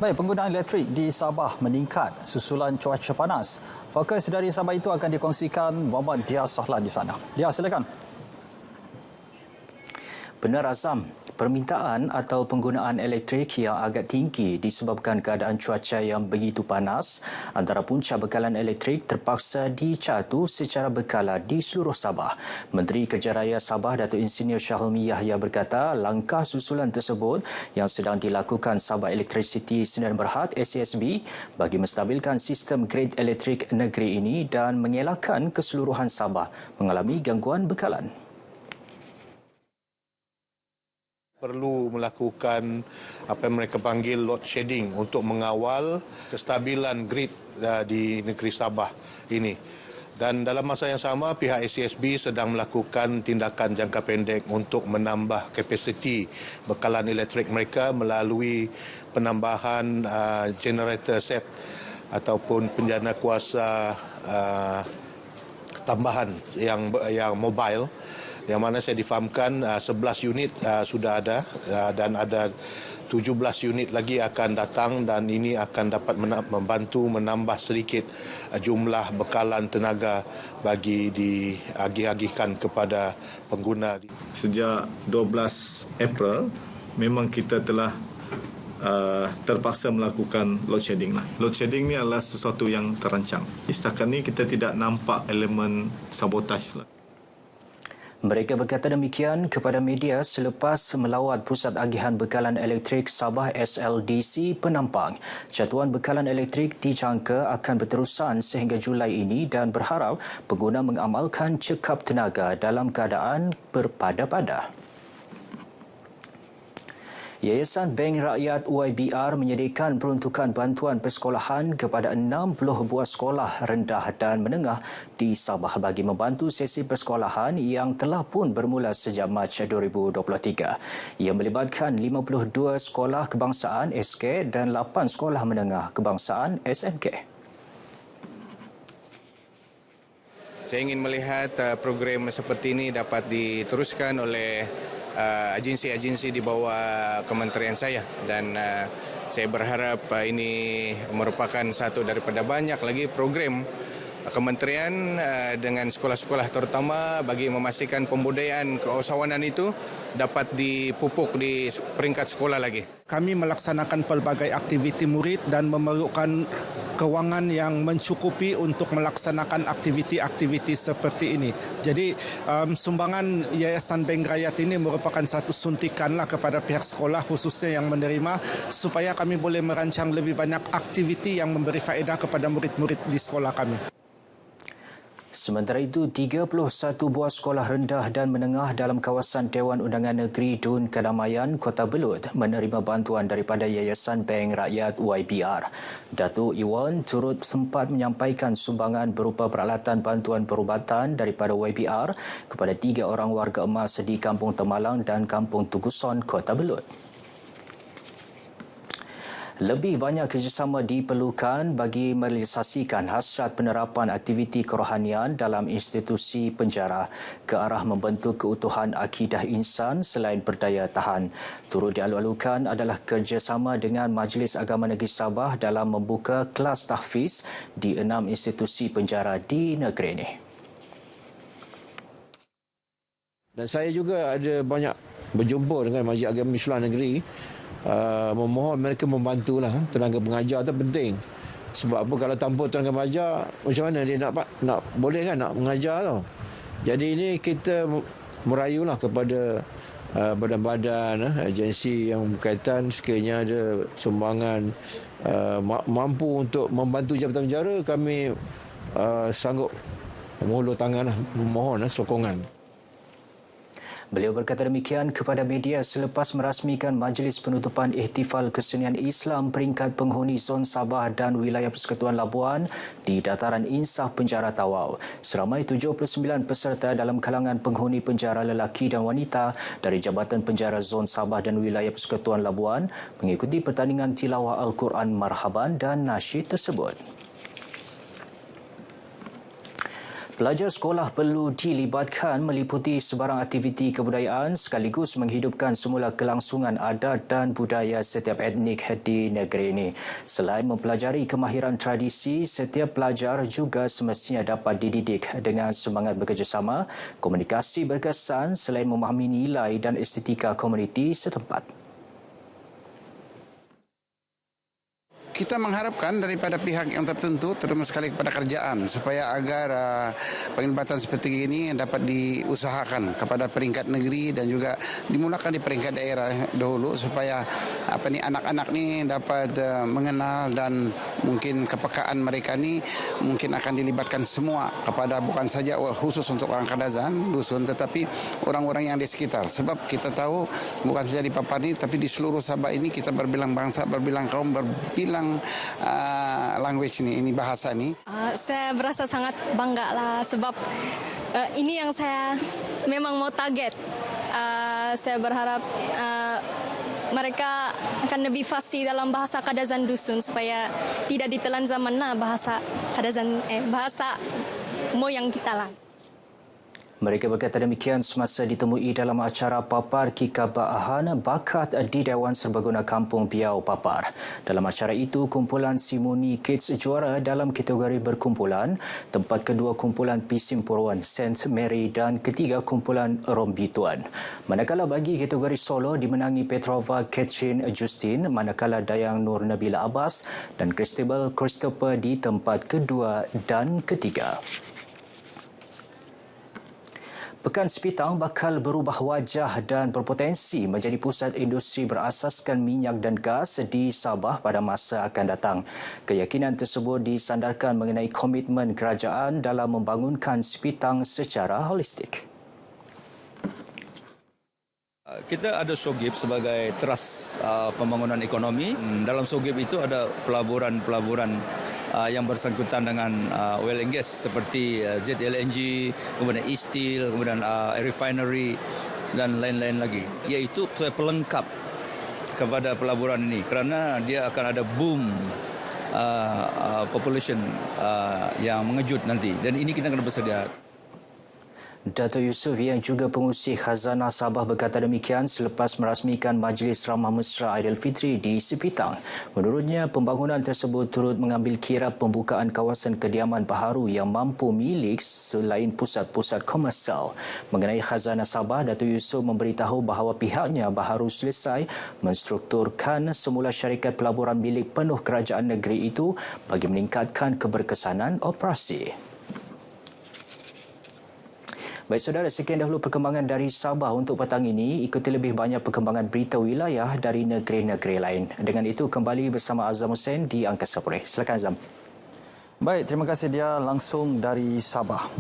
Baik, penggunaan elektrik di Sabah meningkat susulan cuaca panas. Fokus dari Sabah itu akan dikongsikan Muhammad Dia Sahlan di sana. Dia, silakan. Benar Azam, permintaan atau penggunaan elektrik yang agak tinggi disebabkan keadaan cuaca yang begitu panas. Antara punca bekalan elektrik terpaksa dicatu secara berkala di seluruh Sabah. Menteri Kerja Raya Sabah Datuk Insinyur Syahrul Yahya berkata langkah susulan tersebut yang sedang dilakukan Sabah Electricity Sdn Bhd SESB bagi menstabilkan sistem grid elektrik negeri ini dan mengelakkan keseluruhan Sabah mengalami gangguan bekalan. Perlu melakukan apa yang mereka panggil load shedding untuk mengawal kestabilan grid di negeri Sabah ini. Dan dalam masa yang sama, pihak SESB sedang melakukan tindakan jangka pendek untuk menambah kapasiti bekalan elektrik mereka melalui penambahan generator set ataupun penjana kuasa tambahan yang mobile, yang mana saya difahamkan 11 unit sudah ada dan ada 17 unit lagi akan datang, dan ini akan dapat membantu menambah sedikit jumlah bekalan tenaga bagi diagih-agihkan kepada pengguna. Sejak 12 April memang kita telah terpaksa melakukan load shedding. Load shedding ni adalah sesuatu yang terancang. Setakat ni kita tidak nampak elemen sabotaj. Mereka berkata demikian kepada media selepas melawat Pusat Agihan Bekalan Elektrik Sabah SLDC Penampang. Catuan bekalan elektrik dijangka akan berterusan sehingga Julai ini dan berharap pengguna mengamalkan cekap tenaga dalam keadaan berpada-pada. Yayasan Bank Rakyat YBR menyediakan peruntukan bantuan persekolahan kepada 60 buah sekolah rendah dan menengah di Sabah bagi membantu sesi persekolahan yang telah pun bermula sejak Mac 2023. Ia melibatkan 52 sekolah kebangsaan SK dan 8 sekolah menengah kebangsaan SMK. Saya ingin melihat program seperti ini dapat diteruskan oleh agensi-agensi di bawah kementerian saya, dan saya berharap ini merupakan satu daripada banyak lagi program kementerian dengan sekolah-sekolah, terutama bagi memastikan pembudayaan keusahawanan itu dapat dipupuk di peringkat sekolah lagi. Kami melaksanakan pelbagai aktiviti murid dan memerlukan kewangan yang mencukupi untuk melaksanakan aktiviti-aktiviti seperti ini. Jadi sumbangan Yayasan Bank Rakyat ini merupakan satu suntikanlah kepada pihak sekolah khususnya yang menerima, supaya kami boleh merancang lebih banyak aktiviti yang memberi faedah kepada murid-murid di sekolah kami. Sementara itu, 31 buah sekolah rendah dan menengah dalam kawasan Dewan Undangan Negeri Dun Kedamaian, Kota Belud menerima bantuan daripada Yayasan Bank Rakyat YBR. Datuk Iwan turut sempat menyampaikan sumbangan berupa peralatan bantuan perubatan daripada YBR kepada 3 orang warga emas di Kampung Temalang dan Kampung Tuguson, Kota Belud. Lebih banyak kerjasama diperlukan bagi merealisasikan hasrat penerapan aktiviti kerohanian dalam institusi penjara ke arah membentuk keutuhan akidah insan selain berdaya tahan. Turut dialu-alukan adalah kerjasama dengan Majlis Agama Negeri Sabah dalam membuka kelas tahfiz di 6 institusi penjara di negeri ini. Dan saya juga ada banyak berjumpa dengan Majlis Agama Islam Negeri. Memohon mereka membantulah. Tenaga pengajar tu penting. Sebab apa, kalau tanpa tenaga pengajar, macam mana dia nak boleh kan nak mengajar tu. Jadi ini kita merayulah kepada badan-badan, agensi yang berkaitan, sekiranya ada sumbangan mampu untuk membantu Jabatan Penjara, kami sanggup mengulur tangan, memohon sokongan. Beliau berkata demikian kepada media selepas merasmikan Majlis Penutupan Ihtifal Kesenian Islam peringkat penghuni Zon Sabah dan Wilayah Persekutuan Labuan di Dataran Insaf Penjara Tawau. Seramai 79 peserta dalam kalangan penghuni penjara lelaki dan wanita dari Jabatan Penjara Zon Sabah dan Wilayah Persekutuan Labuan mengikuti pertandingan tilawah Al-Quran Marhaban dan nasyid tersebut. Pelajar sekolah perlu dilibatkan meliputi sebarang aktiviti kebudayaan sekaligus menghidupkan semula kelangsungan adat dan budaya setiap etnik di negeri ini. Selain mempelajari kemahiran tradisi, setiap pelajar juga semestinya dapat dididik dengan semangat bekerjasama, komunikasi berkesan selain memahami nilai dan estetika komuniti setempat. Kita mengharapkan daripada pihak yang tertentu, terutama sekali kepada kerajaan, supaya agar penglibatan seperti ini dapat diusahakan kepada peringkat negeri dan juga dimulakan di peringkat daerah dahulu, supaya anak-anak ni dapat mengenal dan mungkin kepekaan mereka ni mungkin akan dilibatkan semua kepada bukan saja khusus untuk orang Kadazan, dusun, tetapi orang-orang yang di sekitar. Sebab kita tahu bukan saja di Papar ni, tapi di seluruh Sabah ini kita berbilang bangsa, berbilang kaum, berbilang language ini bahasa ini. Saya berasa sangat bangga lah sebab ini yang saya memang mau target. Saya berharap mereka akan lebih fasih dalam bahasa Kadazan dusun supaya tidak ditelan zaman lah bahasa Kadazan bahasa moyang kita lah. Mereka berkata demikian semasa ditemui dalam acara Papar Kikabaahan Bakat di Dewan Serbaguna Kampung Biau Papar. Dalam acara itu, kumpulan Simoni Kids juara dalam kategori berkumpulan, tempat kedua kumpulan Pisim Purwan St. Mary dan ketiga kumpulan Rombi Tuan. Manakala bagi kategori solo dimenangi Petrova Catherine Justin, manakala Dayang Nur Nabila Abbas dan Christabel Christopher di tempat kedua dan ketiga. Pekan Sepitang bakal berubah wajah dan berpotensi menjadi pusat industri berasaskan minyak dan gas di Sabah pada masa akan datang. Keyakinan tersebut disandarkan mengenai komitmen kerajaan dalam membangunkan Sepitang secara holistik. Kita ada SOGIP sebagai teras pembangunan ekonomi. Dalam SOGIP itu ada pelaburan-pelaburan yang bersangkutan dengan oil and gas seperti ZLNG, kemudian e-steel, kemudian refinery dan lain-lain lagi. Iaitu pelengkap kepada pelaburan ini kerana dia akan ada boom population yang mengejut nanti dan ini kita kena bersedia. Dato' Yusof yang juga pengurusi Khazanah Sabah berkata demikian selepas merasmikan Majlis Ramah Mesra Aidilfitri di Sepitang. Menurutnya, pembangunan tersebut turut mengambil kira pembukaan kawasan kediaman baharu yang mampu milik selain pusat-pusat komersial. Mengenai Khazanah Sabah, Dato' Yusof memberitahu bahawa pihaknya baharu selesai menstrukturkan semula syarikat pelaburan milik penuh kerajaan negeri itu bagi meningkatkan keberkesanan operasi. Baik saudara, sekian dahulu perkembangan dari Sabah untuk petang ini. Ikuti lebih banyak perkembangan berita wilayah dari negeri-negeri lain. Dengan itu, kembali bersama Azam Hussein di Angkasa Putih. Silakan Azam. Baik, terima kasih dia langsung dari Sabah.